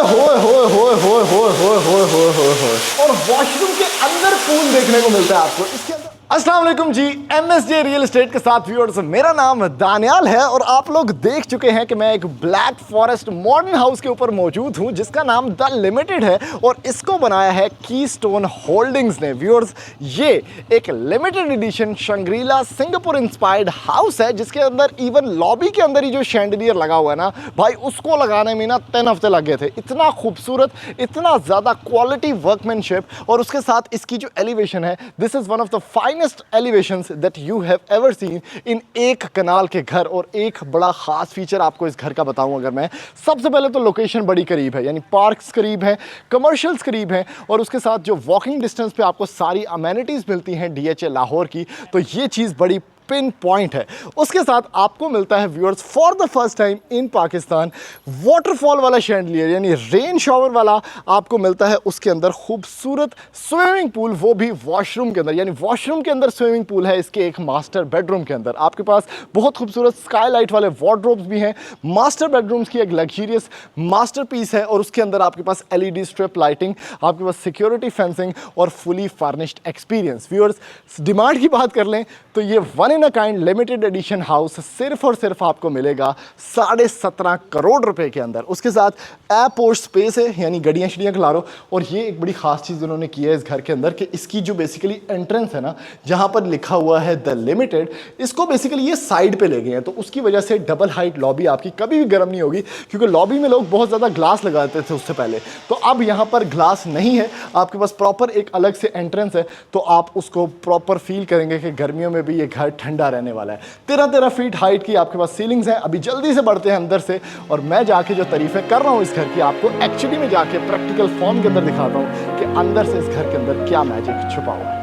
और वॉशरूम के अंदर पूल देखने को मिलता है आपको इसके अंदर। अस्सलाम वालेकुम जी, एमएसजे रियल एस्टेट के साथ व्यूअर्स, मेरा नाम दानियाल है और आप लोग देख चुके हैं कि मैं एक ब्लैक फॉरेस्ट मॉडर्न हाउस के ऊपर मौजूद हूं जिसका नाम द लिमिटेड है और इसको बनाया है कीस्टोन होल्डिंग्स ने। व्यूअर्स, ये एक limited edition Shangrila Singapore inspired house है जिसके अंदर इवन लॉबी के अंदर ही जो शैंडलियर लगा हुआ है ना भाई, उसको लगाने में ना 10 हफ्ते लग गए थे। इतना खूबसूरत, इतना ज़्यादा क्वालिटी वर्कमैनशिप और उसके साथ इसकी जो एलिवेशन है, this is one of the finest elevations that you have ever seen in एक कनाल के घर। और एक बड़ा खास फीचर आपको इस घर का बताऊं अगर मैं, सबसे पहले तो लोकेशन बड़ी करीब है, यानी पार्क्स करीब हैं, कमर्शियल्स करीब हैं और उसके साथ जो वॉकिंग डिस्टेंस पे आपको सारी अमेनिटीज़ मिलती हैं डीएचए लाहौर की, तो ये चीज़ बड़ी पिन पॉइंट है। उसके साथ आपको मिलता है viewers for the first time in Pakistan waterfall वाला शैंडलियर, यानी रेन शावर वाला आपको मिलता है। उसके अंदर खूबसूरत स्विमिंग पूल, वो भी वॉशरूम के अंदर, यानी वॉशरूम के अंदर स्विमिंग पूल है इसके एक मास्टर बेडरूम के अंदर। आपके पास बहुत खूबसूरत स्काईलाइट वाले वार्डरोब्स भी हैं। मास्टर बेडरूम्स की एक लग्जरियस मास्टरपीस है और उसके अंदर आपके पास एलईडी स्ट्रिप लाइटिंग, आपके पास सिक्योरिटी फेंसिंग और fully furnished experience. Viewers, demand की बात कर लें तो ये one in a kind limited edition house सिर्फ और सिर्फ आपको मिलेगा 17.5 करोड़ रुपए के अंदर। उसके साथ एयरपोर्ट स्पेस है, यानी गड्डियाँ शड़ियाँ खिलारो। और ये एक बड़ी खास चीज़ उन्होंने की है इस घर के अंदर कि इसकी जो बेसिकली एंट्रेंस है ना, जहाँ पर लिखा हुआ है द लिमिटेड, इसको बेसिकली ये साइड पे ले गए हैं, तो उसकी वजह से डबल हाइट लॉबी आपकी कभी भी गर्म नहीं होगी, क्योंकि लॉबी में लोग बहुत ज़्यादा ग्लास लगाते थे उससे पहले, तो अब यहाँ पर ग्लास नहीं है, आपके पास प्रॉपर एक अलग से एंट्रेंस है, तो आप उसको प्रॉपर फील करेंगे कि गर्मियों में भी ये घर ठंडा रहने वाला है। 13 फीट हाइट की आपके पास सीलिंग्स हैं। अभी जल्दी से बढ़ते हैं अंदर से और मैं जाके जो तारीफें कर रहा हूँ इस घर की, आपको एक्चुअली में जाके प्रैक्टिकल फॉर्म के अंदर दिखाता हूँ कि अंदर से इस घर के अंदर क्या मैजिक छुपा हुआ है।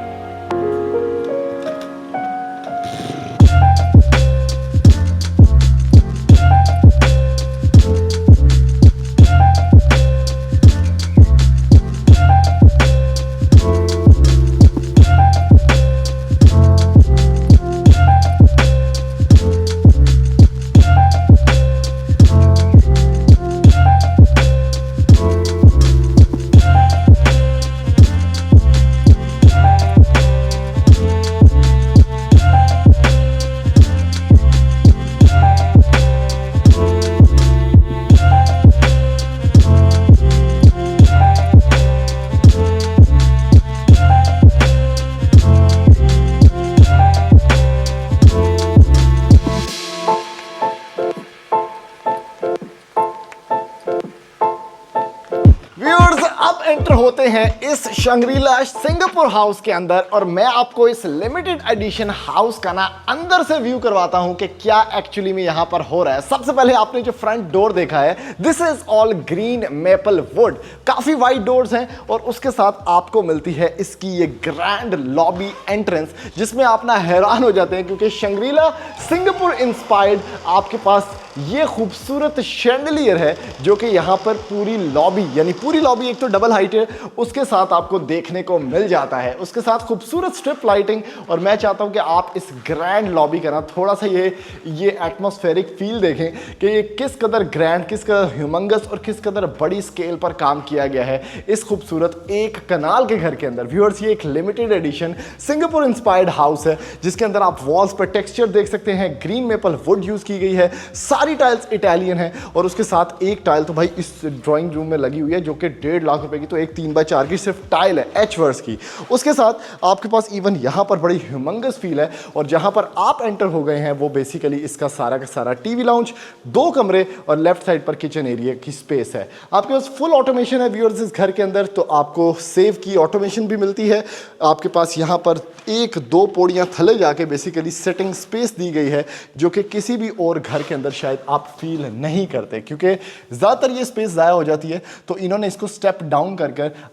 अब एंटर होते हैं इस शंग्रीला सिंगापुर हाउस के अंदर और मैं आपको इस लिमिटेड एडिशन हाउस का ना अंदर से व्यू करवाता हूं कि क्या एक्चुअली में यहां पर हो रहा है। सबसे पहले आपने जो फ्रंट डोर देखा है, this is all green maple would, काफी वाइड डोर्स हैं और उसके साथ आपको मिलती है इसकी ये ग्रैंड लॉबी एंट्रेंस, जिसमें आप ना हैरान हो जाते हैं क्योंकि शंग्रीला सिंगापुर इंस्पायर्ड आपके पास ये खूबसूरत शैंडलियर है जो कि यहाँ पर पूरी लॉबी, यानी पूरी लॉबी एक तो डबल हाइट है, उसके साथ आपको देखने को मिल जाता है। उसके साथ खूबसूरत स्ट्रिप लाइटिंग और मैं चाहता हूँ कि आप इस ग्रैंड लॉबी का ना थोड़ा सा ये एटमॉस्फेरिक फील देखें कि ये किस कदर ग्रैंड, किस कदर ह्यूमंगस और किस कदर बड़ी स्केल पर काम किया गया है इस खूबसूरत एक कनाल के घर के अंदर। व्यूअर्स, ये एक limited edition Singapore inspired house है जिसके अंदर आप वॉल्स पर टेक्सचर देख सकते हैं, ग्रीन मेपल वुड यूज की गई है, सारी टाइल्स इटालियन है और उसके साथ एक टाइल तो भाई इस ड्राइंग रूम में लगी हुई है जो कि 1.5 लाख रुपए की, तो एक 3x4 की सिर्फ टाइल है एच वर्स की। उसके साथ आपके पास इवन यहाँ पर बड़ी ह्यूमंगस फील है और जहाँ पर आप एंटर हो गए हैं वो बेसिकली इसका सारा का सारा टीवी लाउंज, 2 कमरे और लेफ्ट साइड पर किचन एरिया की स्पेस है। आपके पास फुल ऑटोमेशन है व्यूअर्स इस घर के अंदर, तो आपको सेव की ऑटोमेशन भी मिलती है। आपके पास यहाँ पर 1-2 पौड़ियाँ थले जाके बेसिकली सेटिंग स्पेस दी गई है जो कि किसी भी और घर के अंदर शायद आप फील नहीं करते, क्योंकि ज़्यादातर ये स्पेस ज़ाया हो जाती है, तो इन्होंने इसको स्टेप डाउन कर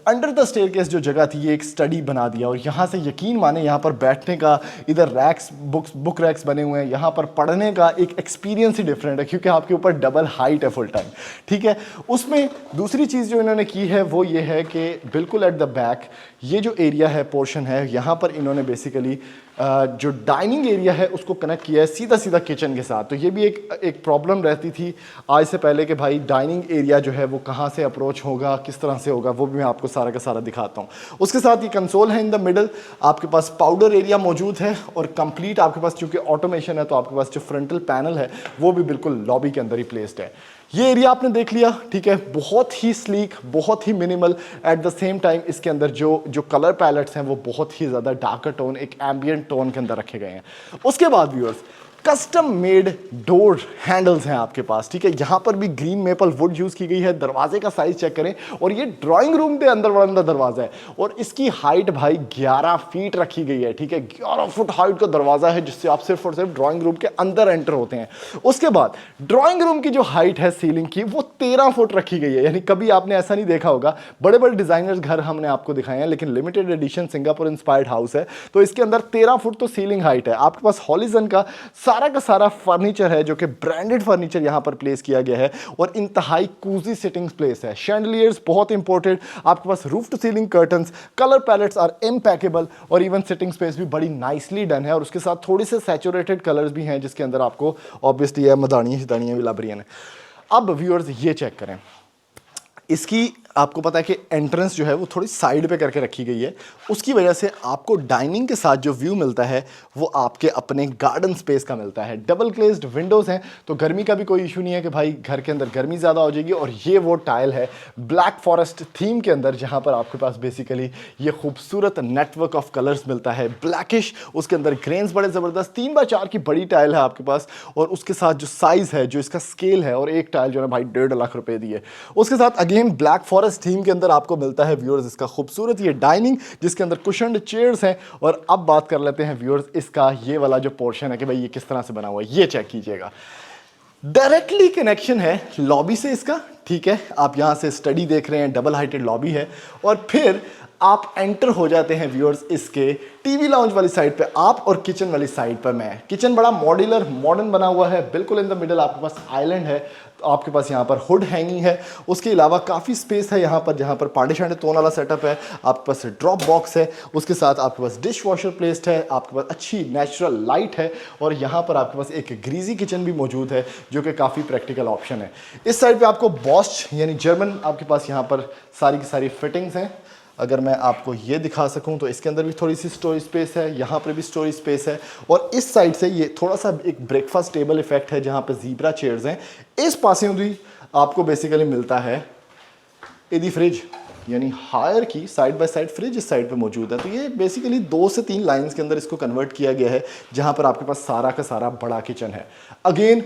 अंडर द स्टेयरकेस जो जगह थी ये एक स्टडी बना दिया और यहाँ से यकीन माने यहाँ पर बैठने का, इधर रैक्स, बुक रैक्स बने हुए हैं, यहाँ पर पढ़ने का एक एक्सपीरियंस ही डिफरेंट है क्योंकि आपके ऊपर डबल हाइट है फुल टाइम। ठीक है, उसमें दूसरी चीज़ जो इन्होंने की है वो ये है कि बिल्कुल एट द बैक ये जो एरिया है, पोर्शन है, यहाँ पर इन्होंने बेसिकली जो डाइनिंग एरिया है उसको कनेक्ट किया है सीधा सीधा किचन के साथ। तो ये भी एक प्रॉब्लम रहती थी आज से पहले कि भाई डाइनिंग एरिया जो है वो कहाँ से अप्रोच होगा, किस तरह से होगा, वो भी मैं आपको सारा का सारा दिखाता हूँ। उसके साथ ये कंसोल है इन द मिडल, आपके पास पाउडर एरिया मौजूद है और कंप्लीट आपके पास चूंकि ऑटोमेशन है तो आपके पास जो फ्रंटल पैनल है वो भी बिल्कुल लॉबी के अंदर ही प्लेस्ड है। ये एरिया आपने देख लिया, ठीक है, बहुत ही स्लीक, बहुत ही minimal, at the same time इसके अंदर जो कलर पैलेट्स हैं वो बहुत ही ज़्यादा डार्कर टोन, एक एम्बियंट टोन के अंदर रखे गए हैं। उसके बाद viewers custom made door handles हैं आपके पास, ठीक है, यहाँ पर भी ग्रीन मेपल वुड यूज़ की गई है। दरवाजे का साइज चेक करें और ये ड्राइंग रूम के अंदर बड़ा दरवाजा है और इसकी हाइट भाई 11 फीट रखी गई है, ठीक है, 11 फुट हाइट का दरवाजा है जिससे आप सिर्फ और सिर्फ ड्राइंग रूम के अंदर एंटर होते हैं। उसके बाद ड्राइंग रूम की जो हाइट है सीलिंग की वो 13 फुट रखी गई है, यानी कभी आपने ऐसा नहीं देखा होगा, बड़े बड़े डिजाइनर्स घर हमने आपको दिखाए हैं लेकिन limited edition Singapore inspired house है तो इसके अंदर 13 फुट तो सीलिंग हाइट है। आपके पास हॉलिजन का सारा फर्नीचर है जो कि ब्रांडेड फर्नीचर यहां पर प्लेस किया गया है और इंतहाई कूजी सिटिंग प्लेस है। शैंडलियर्स बहुत इंपॉर्टेंट, आपके पास roof to ceiling curtains, colour palettes are impeccable और इवन सिटिंग स्पेस भी बड़ी नाइसली डन है और उसके साथ थोड़ी से सैचुरेटेड कलर्स भी हैं जिसके अंदर आपको ऑब्वियसली मदानियां भी लब रही हैं। अब व्यूअर्स ये चेक करें, इसकी आपको पता है कि एंट्रेंस जो है वो थोड़ी साइड पे करके रखी गई है, उसकी वजह से आपको डाइनिंग के साथ जो व्यू मिलता है वो आपके अपने गार्डन स्पेस का मिलता है। डबल ग्लेज्ड विंडोज़ हैं तो गर्मी का भी कोई इशू नहीं है कि भाई घर के अंदर गर्मी ज़्यादा हो जाएगी। और ये वो टाइल है ब्लैक फॉरेस्ट थीम के अंदर जहाँ पर आपके पास बेसिकली ये खूबसूरत नेटवर्क ऑफ कलर्स मिलता है, ब्लैकिश, उसके अंदर ग्रेन्स बड़े ज़बरदस्त, 3x4 की बड़ी टाइल है आपके पास और उसके साथ जो साइज़ है, जो इसका स्केल है, और एक टाइल जो है भाई 1.5 लाख रुपए दी है। उसके साथ अगेन ब्लैक फॉरेस्ट थीम के अंदर आपको मिलता है व्यूअर्स इसका खूबसूरत ये डाइनिंग जिसके अंदर कुशन्ड चेयर्स हैं। और अब बात कर लेते हैं व्यूअर्स इसका ये वाला जो पोर्शन है कि भाई ये किस तरह से बना हुआ है, ये चेक कीजिएगा। डायरेक्टली कनेक्शन है लॉबी से इसका, ठीक है, आप यहां से स्टडी देख रहे हैं, डबल हाइटेड लॉबी है और फिर आप एंटर हो जाते हैं व्यूअर्स इसके टीवी लाउंज वाली साइड पे आप और किचन वाली साइड पर मैं। किचन बड़ा मॉड्यूलर मॉडर्न बना हुआ है, बिल्कुल इन द मिडल आपके पास आइलैंड है, तो आपके पास यहाँ पर हुड हैंगिंग है। उसके अलावा काफ़ी स्पेस है यहाँ पर जहाँ पर पार्टी शांडे तोन वाला सेटअप है, आपके पास ड्रॉप बॉक्स है, उसके साथ आपके पास डिश वॉशर प्लेस्ड है, आपके पास अच्छी नेचुरल लाइट है और यहाँ पर आपके पास एक ग्रीजी किचन भी मौजूद है जो कि काफ़ी प्रैक्टिकल ऑप्शन है। इस साइड पे आपको बॉस्च यानी जर्मन आपके पास यहाँ पर सारी की सारी फिटिंग्स हैं। अगर मैं आपको ये दिखा सकूं तो इसके अंदर भी थोड़ी सी स्टोरेज स्पेस है, यहाँ पर भी स्टोरेज स्पेस है और इस साइड से ये थोड़ा सा एक ब्रेकफास्ट टेबल इफेक्ट है जहाँ पे ज़ीब्रा चेयर्स हैं। इस पासे भी आपको बेसिकली मिलता है इदी फ्रिज, यानी हायर की साइड बाय साइड फ्रिज इस साइड पे मौजूद है। तो ये बेसिकली 2 से 3 लाइंस के अंदर इसको कन्वर्ट किया गया है जहाँ पर आपके पास सारा का सारा बड़ा किचन है। अगेन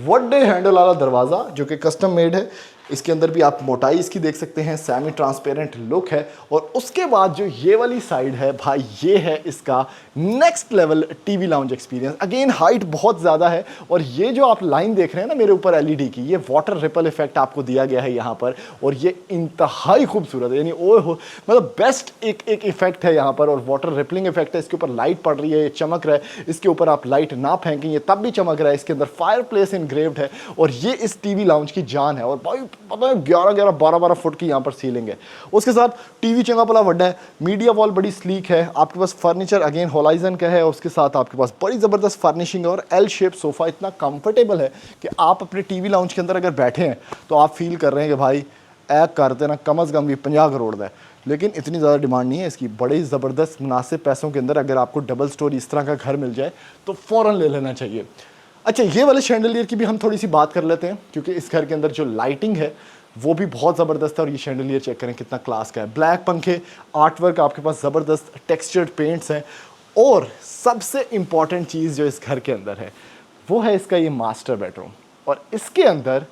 वुड हैंडल वाला दरवाज़ा जो कि कस्टम मेड है, इसके अंदर भी आप मोटाई इसकी देख सकते हैं, सेमी ट्रांसपेरेंट लुक है। और उसके बाद जो ये वाली साइड है भाई, ये है इसका next level TV lounge experience. Again height बहुत ज़्यादा है और ये जो आप लाइन देख रहे हैं ना मेरे ऊपर एलईडी की, ये वाटर रिपल इफेक्ट आपको दिया गया है यहाँ पर और ये इंतहाई खूबसूरत है, यानी ओ हो मतलब बेस्ट एक इफेक्ट है यहाँ पर। और वाटर रिपलिंग इफेक्ट है, इसके ऊपर लाइट पड़ रही है, ये चमक रहा है, इसके ऊपर आप लाइट ना फेंकेंगे तब भी चमक रहा है। इसके अंदर फायर प्लेस इनग्रेव्ड है और ये इस टीवी लाउंज की जान है। और भाई पता है 11-11 12-12 फुट की यहाँ पर सीलिंग है। उसके साथ टीवी चंगा पला वड्डा है, मीडिया वॉल बड़ी स्लीक है, आपके पास फर्नीचर अगेन होलाइजन का है, उसके साथ आपके पास बड़ी ज़बरदस्त फर्निशिंग है और एल शेप सोफ़ा इतना कंफर्टेबल है कि आप अपने टीवी लाउंज के अंदर अगर बैठे हैं तो आप फील कर रहे हैं कि भाई ऐ करते ना कम अज़ कम भी 50 करोड़ का है, लेकिन इतनी ज़्यादा डिमांड नहीं है इसकी। बड़ी ज़बरदस्त मुनासिब पैसों के अंदर अगर आपको डबल स्टोरी इस तरह का घर मिल जाए तो फ़ौरन ले लेना चाहिए। अच्छा, ये वाले शैंडलियर की भी हम थोड़ी सी बात कर लेते हैं क्योंकि इस घर के अंदर जो लाइटिंग है वो भी बहुत ज़बरदस्त है। और ये शैंडलियर चेक करें कितना क्लास का है, ब्लैक पंखे, आर्टवर्क आपके पास ज़बरदस्त, टेक्सचर्ड पेंट्स हैं। और सबसे इम्पॉर्टेंट चीज़ जो इस घर के अंदर है वो है इसका ये मास्टर बेडरूम और इसके अंदर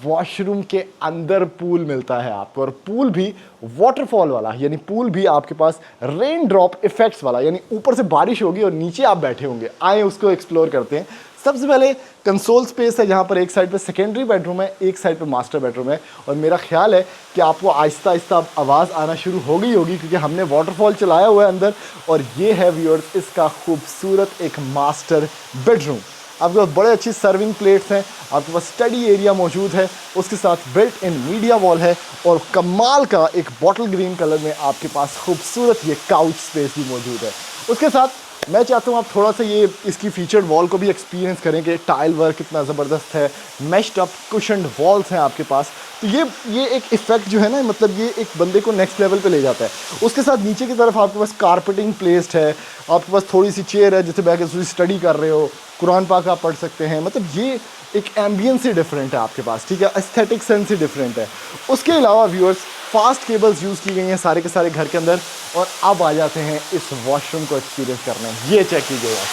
वॉशरूम के अंदर पूल मिलता है आपको और पूल भी वाटरफॉल वाला, यानी पूल भी आपके पास रेन ड्रॉप इफेक्ट्स वाला, यानी ऊपर से बारिश होगी और नीचे आप बैठे होंगे। आए उसको एक्सप्लोर करते हैं। सबसे पहले कंसोल स्पेस है जहाँ पर एक साइड पे सेकेंडरी बेडरूम है, एक साइड पे मास्टर बेडरूम है और मेरा ख्याल है कि आपको आहिस्ता आहिस्ता आवाज़ आना शुरू हो गई होगी क्योंकि हमने वाटरफॉल चलाया हुआ है अंदर। और ये है व्यूअर्स इसका खूबसूरत एक मास्टर बेडरूम। आपके पास बड़े अच्छी सर्विंग प्लेट्स हैं, आपके पास स्टडी एरिया मौजूद है, उसके साथ बिल्ट इन मीडिया वॉल है और कमाल का एक बॉटल ग्रीन कलर में आपके पास खूबसूरत ये काउच स्पेस भी मौजूद है। उसके साथ मैं चाहता हूँ आप थोड़ा सा ये इसकी फीचर्ड वॉल को भी एक्सपीरियंस करें कि टाइल वर्क कितना ज़बरदस्त है, मेश्ड अप कुशन्ड वॉल्स हैं आपके पास। तो ये एक इफ़ेक्ट जो है ना, मतलब ये एक बंदे को नेक्स्ट लेवल पे ले जाता है। उसके साथ नीचे की तरफ आपके पास कारपेटिंग प्लेस्ड है, आपके पास थोड़ी सी चेयर है जिसे बैठ के स्टडी कर रहे हो, कुरान पाक आप पढ़ सकते हैं। मतलब ये एक एम्बियंस ही डिफरेंट है आपके पास, ठीक है, एस्थेटिक सेंस ही डिफरेंट है। उसके अलावा व्यूअर्स फास्ट केबल्स यूज़ की गई हैं सारे के सारे घर के अंदर। और अब आ जाते हैं इस वॉशरूम को एक्सपीरियंस करने। ये चेक कीजिएगा,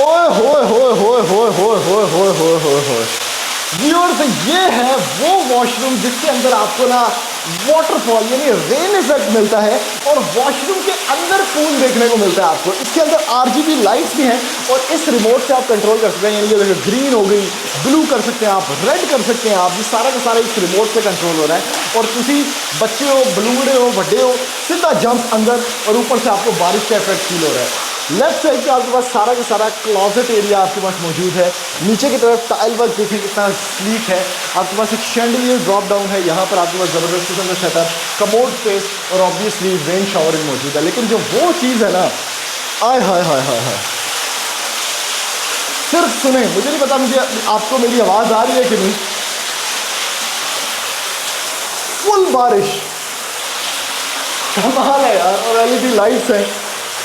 ओए होए होए होए होए होए होए होए होए होए होए। व्यूअर्स ये है वो वॉशरूम जिसके अंदर आपको ना वाटरफॉल यानी रेन इफेक्ट मिलता है और वॉशरूम के अंदर पूल देखने को मिलता है आपको। इसके अंदर RGB लाइट्स भी हैं और इस रिमोट से आप कंट्रोल कर सकते हैं। यानी ये देखो ग्रीन हो गई, ब्लू कर सकते हैं आप, रेड कर सकते हैं आप। ये सारा का सारा इस रिमोट से कंट्रोल हो रहा है। और किसी बच्चे हो, बलूड़े हो, बड़े हो, सीधा जंप अंदर और ऊपर से आपको बारिश का इफेक्ट फील हो रहा है। लेफ्ट साइड पे आपके पास सारा का सारा क्लॉजेट एरिया आपके पास मौजूद है। नीचे की तरफ टाइल वर्क देखिए कितना स्लीक है। आपके पास एक शैंडलियर ड्रॉप डाउन है, यहाँ पर आपके पास ज़बरदस्त किस्म का सेटअप, कमोड स्पेस और ऑब्वियसली रेन शावरिंग मौजूद है। लेकिन जो वो चीज़ है ना, आय हाय हाय हाय हाय, सिर्फ सुने, मुझे नहीं पता मुझे आपको मेरी आवाज़ आ रही है कि नहीं। फुल बारिश, कमाल है यार, और LED लाइट्स हैं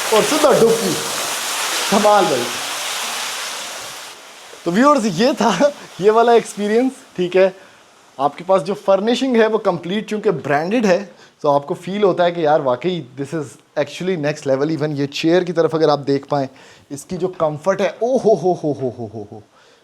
और सीधा डुबकी, कमाल भाई। तो व्यूअर्स ये था ये वाला एक्सपीरियंस, ठीक है। आपके पास जो फर्निशिंग है वो कंप्लीट चूंकि ब्रांडेड है, तो आपको फील होता है कि यार वाकई this is actually next level. Even ये चेयर की तरफ अगर आप देख पाएँ, इसकी जो कंफर्ट है, ओ हो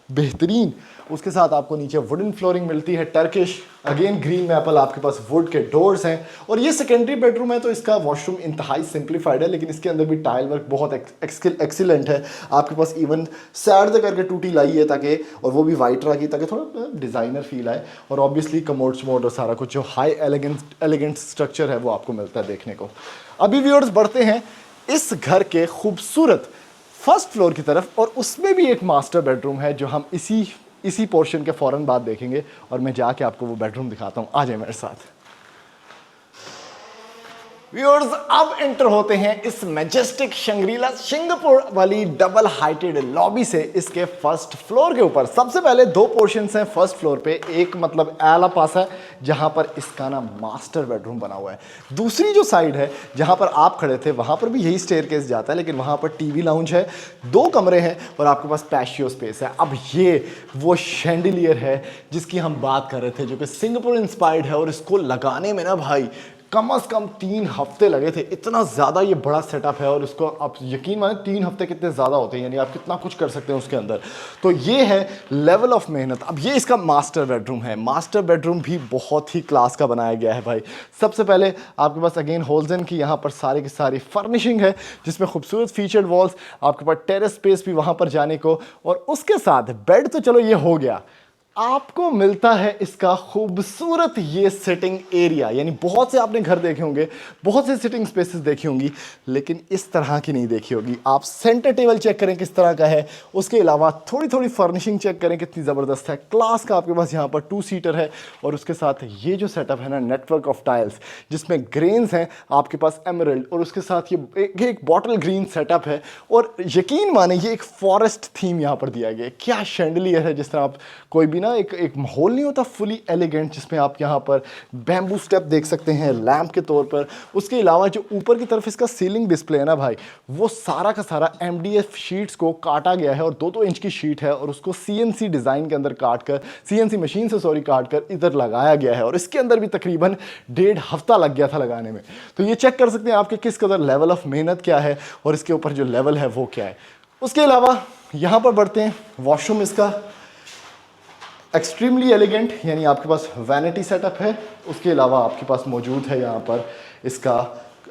बेहतरीन। उसके साथ आपको नीचे वुडन फ्लोरिंग मिलती है, टर्किश, अगेन ग्रीन मैपल, आपके पास वुड के डोर्स हैं। और ये सेकेंडरी बेडरूम है तो इसका वॉशरूम इंतहाई सिंप्लीफाइड है, लेकिन इसके अंदर भी टाइल वर्क बहुत एक्सीलेंट है। आपके पास इवन सैड करके टूटी लाई है ताकि, और वो भी वाइट रंग की, ताकि थोड़ा डिज़ाइनर फील आए। और ऑब्वियसली कमोड शमोड और सारा कुछ जो हाई एलिगेंट स्ट्रक्चर है वो आपको मिलता है देखने को। अभी व्यूअर्स बढ़ते हैं इस घर के खूबसूरत फर्स्ट फ्लोर की तरफ, और उसमें भी एक मास्टर बेडरूम है जो हम इसी पोर्शन के फ़ौरन बाद देखेंगे। और मैं जाके आपको वो बेडरूम दिखाता हूँ, आ जाए मेरे साथ। व्यूअर्स अब एंटर होते हैं इस मैजेस्टिक शंग्रीला सिंगापुर वाली डबल हाइटेड लॉबी से इसके फर्स्ट फ्लोर के ऊपर। सबसे पहले दो पोर्शंस हैं फर्स्ट फ्लोर पे, एक मतलब एला पास है जहां पर इसका ना मास्टर बेडरूम बना हुआ है। दूसरी जो साइड है जहां पर आप खड़े थे वहां पर भी यही स्टेयरकेस जाता है, लेकिन वहां पर टीवी लाउंज है, दो कमरे हैं और आपके पास पैशियो स्पेस है। अब ये वो शैंडिलियर है जिसकी हम बात कर रहे थे, जो कि सिंगापुर इंस्पायर्ड है। और इसको लगाने में ना भाई कम से कम 3 हफ्ते लगे थे, इतना ज़्यादा ये बड़ा सेटअप है। और इसको आप यकीन माने 3 हफ्ते कितने ज़्यादा होते हैं, यानी आप कितना कुछ कर सकते हैं उसके अंदर। तो ये है लेवल ऑफ मेहनत। अब ये इसका मास्टर बेडरूम है। मास्टर बेडरूम भी बहुत ही क्लास का बनाया गया है भाई। सबसे पहले आपके पास अगेन होल्जन की यहाँ पर सारी की सारी फर्निशिंग है, जिसमें खूबसूरत फीचर्ड वॉल्स, आपके पास टेरेस स्पेस भी वहाँ पर जाने को। और उसके साथ बेड तो चलो ये हो गया, आपको मिलता है इसका खूबसूरत ये सिटिंग एरिया। यानी बहुत से आपने घर देखे होंगे, बहुत से सिटिंग स्पेसेस देखी होंगी, लेकिन इस तरह की नहीं देखी होगी। आप सेंटर टेबल चेक करें किस तरह का है, उसके अलावा थोड़ी थोड़ी फर्निशिंग चेक करें कितनी ज़बरदस्त है। क्लास का आपके पास यहाँ पर 2 सीटर है। और उसके साथ ये जो सेटअप है ना, नेटवर्क ऑफ टाइल्स, जिसमें ग्रेन्स हैं आपके पास एमरल्ड, और उसके साथ ये एक बॉटल ग्रीन सेटअप है। और यकीन माने ये एक फॉरेस्ट थीम यहाँ पर दिया गया है। क्या शैंडलियर है, जिस तरह आप कोई भी ना एक माहौल नहीं होता फुली एलिगेंट, जिसमें आप यहाँ पर बैम्बू स्टेप देख सकते हैं लैंप के तौर पर। उसके अलावा जो ऊपर की तरफ इसका सीलिंग डिस्प्ले है ना भाई, वो सारा का सारा MDF शीट्स को काटा गया है। और 2-2 इंच की शीट है और उसको CNC डिज़ाइन के अंदर काट कर, CNC मशीन से काट कर इधर लगाया गया है। और इसके अंदर भी तकरीबन 1.5 हफ्ता लग गया था लगाने में। तो ये चेक कर सकते हैं आपके किस कदर लेवल ऑफ मेहनत क्या है और इसके ऊपर जो लेवल है वो क्या है। उसके अलावा यहाँ पर बढ़ते हैं, वॉशरूम इसका एक्सट्रीमली एलिगेंट, यानी आपके पास वैनिटी सेटअप है। उसके अलावा आपके पास मौजूद है यहाँ पर इसका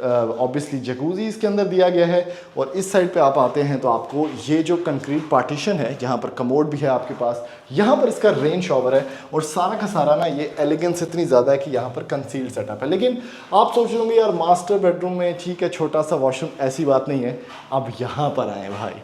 ऑब्वियसली जकूज़ी इसके अंदर दिया गया है। और इस साइड पे आप आते हैं तो आपको ये जो कंक्रीट पार्टीशन है, जहाँ पर कमोड भी है आपके पास, यहाँ पर इसका रेन शॉवर है। और सारा का सारा ना ये एलिगेंस इतनी ज़्यादा है कि यहाँ पर कंसील्ड सेटअप है। लेकिन आप सोच रहे होंगे यार मास्टर बेडरूम में ठीक है छोटा सा वॉशरूम, ऐसी बात नहीं है। अब यहाँ पर आए भाई,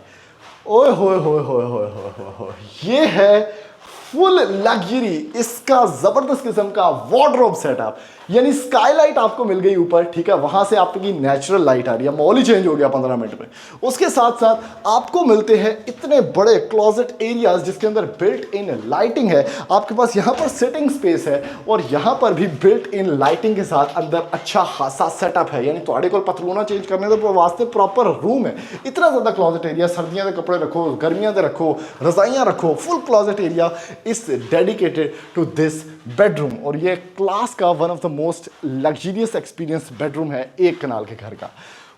ओए होए होए होए होए होए होए, ये है फुल लग्जरी, इसका जबरदस्त किस्म का वार्डरोब सेटअप, यानी स्काईलाइट आपको मिल गई ऊपर, ठीक है, वहां से आपकी नेचुरल लाइट आ रही है, माहौल ही चेंज हो गया 15 मिनट में। उसके साथ साथ आपको मिलते हैं इतने बड़े क्लोजेट एरियाज जिसके अंदर बिल्ट इन लाइटिंग है। आपके पास यहां पर सिटिंग स्पेस है और यहां पर भी बिल्ट इन लाइटिंग के साथ अंदर अच्छा खासा सेटअप है, यानी थोड़े को पतलूना चेंज करने के वास्ते प्रॉपर रूम है। इतना ज्यादा क्लोजेट एरिया, सर्दियों के कपड़े रखो, गर्मियां के रखो, रजाइयां रखो, full closet area is dedicated to this bedroom. और ये क्लास का one of the most luxurious experience bedroom है एक कनाल के घर का।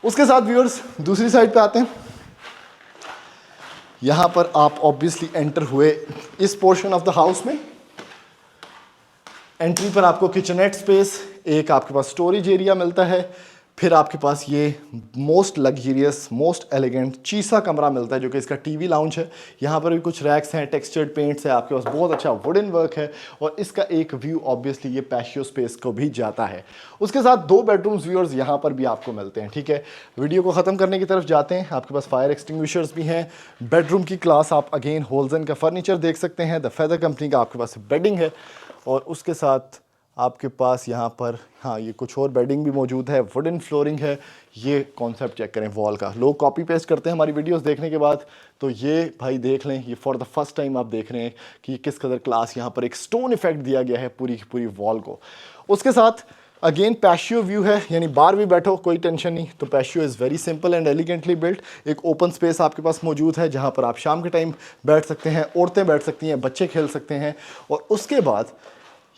उसके साथ व्यूअर्स दूसरी साइड पे आते हैं। यहां पर आप ऑब्वियसली एंटर हुए इस पोर्शन ऑफ द हाउस में। एंट्री पर आपको किचनेट स्पेस, एक आपके पास स्टोरेज एरिया मिलता है, फिर आपके पास ये most luxurious most elegant Chisa कमरा मिलता है जो कि इसका टीवी लाउंज है। यहाँ पर भी कुछ रैक्स हैं, टेक्सचर्ड पेंट्स है, आपके पास बहुत अच्छा वुडन वर्क है और इसका एक व्यू ऑब्वियसली ये पैशियो स्पेस को भी जाता है। उसके साथ 2 बेडरूम्स व्यूअर्स यहाँ पर भी आपको मिलते हैं, ठीक है। वीडियो को ख़त्म करने की तरफ जाते हैं। आपके पास फायर एक्सटिंग्विशर्स भी हैं। बेडरूम की क्लास आप अगेन होल्जन का फर्नीचर देख सकते हैं, द फेदर कंपनी का आपके पास बेडिंग है और उसके साथ आपके पास यहाँ पर हाँ ये कुछ और बेडिंग भी मौजूद है, वुडन फ्लोरिंग है। ये कॉन्सेप्ट चेक करें वॉल का, लोग कॉपी पेस्ट करते हैं हमारी वीडियोस देखने के बाद, तो ये भाई देख लें, ये फॉर द फर्स्ट टाइम आप देख रहे हैं कि किस कदर क्लास यहाँ पर एक स्टोन इफेक्ट दिया गया है पूरी की पूरी वॉल को। उसके साथ अगेन पैशियो व्यू है, यानी बाहर भी बैठो कोई टेंशन नहीं। तो patio is very simple and elegantly built. एक ओपन स्पेस आपके पास मौजूद है जहाँ पर आप शाम के टाइम बैठ सकते हैं, औरतें बैठ सकती हैं, बच्चे खेल सकते हैं। और उसके बाद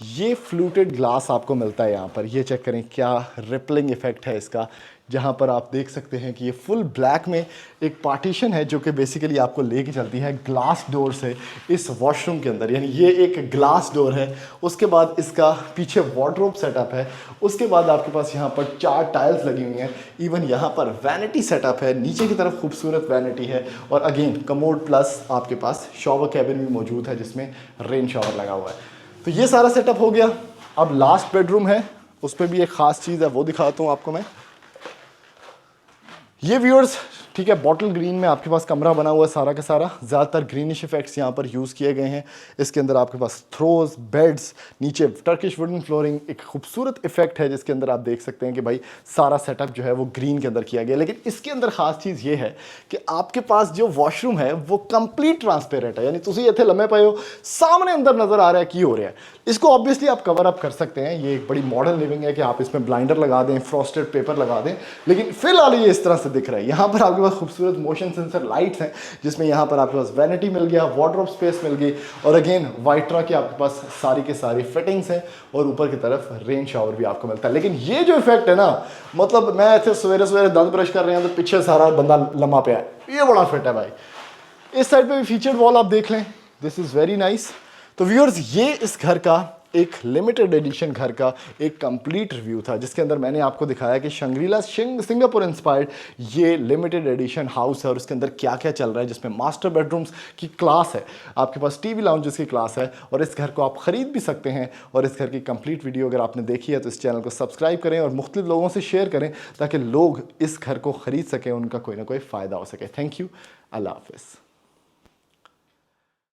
ये फ्लूटेड ग्लास आपको मिलता है यहाँ पर, ये चेक करें क्या रिपलिंग इफेक्ट है इसका, जहाँ पर आप देख सकते हैं कि ये फुल ब्लैक में एक पार्टीशन है जो कि बेसिकली आपको लेके चलती है ग्लास डोर से इस वॉशरूम के अंदर, यानी ये एक ग्लास डोर है। उसके बाद इसका पीछे वार्डरोब सेटअप है। उसके बाद आपके पास यहाँ पर 4 टाइल्स लगी हुई हैं। इवन यहाँ पर वैनिटी सेटअप है, नीचे की तरफ खूबसूरत वैनिटी है और अगेन कमोड प्लस आपके पास शॉवर कैबिन भी मौजूद है जिसमें रेन शॉवर लगा हुआ है। तो ये सारा सेटअप हो गया। अब लास्ट बेडरूम है, उस पर भी एक ख़ास चीज़ है, वो दिखाता हूँ आपको मैं। ये व्यूअर्स, ठीक है, बॉटल ग्रीन में आपके पास कमरा बना हुआ है सारा का सारा। ज़्यादातर ग्रीनिश इफेक्ट्स यहाँ पर यूज़ किए गए हैं। इसके अंदर आपके पास थ्रोज, बेड्स, नीचे टर्किश वुडन फ्लोरिंग, एक खूबसूरत इफेक्ट है जिसके अंदर आप देख सकते हैं कि भाई सारा सेटअप जो है वो ग्रीन के अंदर किया गया। लेकिन इसके अंदर खास चीज़ ये है कि आपके पास जो वॉशरूम है वो कंप्लीट ट्रांसपेरेंट है, यानी तुम इतने लम्बे पे हो, सामने अंदर नजर आ रहा है की हो रहा है। इसको ऑब्वियसली आप कवर अप कर सकते हैं, ये एक बड़ी मॉडर्न लिविंग है कि आप इसमें ब्लाइंडर लगा दें, फ्रॉस्टेड पेपर लगा दें, लेकिन फिलहाल ये इस तरह से दिख रहा है। यहाँ पर आपके पास खूबसूरत मोशन सेंसर लाइट्स हैं जिसमें यहाँ पर आपके पास वैनिटी मिल गया, वार्डरोब स्पेस मिल गई और अगेन वाइट्रा की आपके पास सारी के सारी फिटिंग्स हैं और ऊपर की तरफ रेन शावर भी आपको मिलता है। लेकिन ये जो इफेक्ट है ना, मतलब मैं ऐसे सवेरे सवेरे दांत ब्रश कर रहे हैं तो पीछे सारा बंदा लम्हा पे है, ये बड़ा फिट है भाई। इस साइड पे भी फीचर्ड वॉल आप देख लें, दिस इज वेरी नाइस। तो व्यूअर्स, ये इस घर का एक लिमिटेड एडिशन घर का एक कंप्लीट रिव्यू था जिसके अंदर मैंने आपको दिखाया कि शंग्रीला सिंगापुर इंस्पायर्ड ये लिमिटेड एडिशन हाउस है और उसके अंदर क्या क्या चल रहा है, जिसमें मास्टर बेडरूम्स की क्लास है, आपके पास टीवी लाउंजेस की क्लास है और इस घर को आप खरीद भी सकते हैं। और इस घर की कंप्लीट वीडियो अगर आपने देखी है तो इस चैनल को सब्सक्राइब करें और मुख्तलिफ लोगों से शेयर करें ताकि लोग इस घर को खरीद सकें, उनका कोई ना कोई फ़ायदा हो सके। थैंक यू, अल्लाह हाफिज़।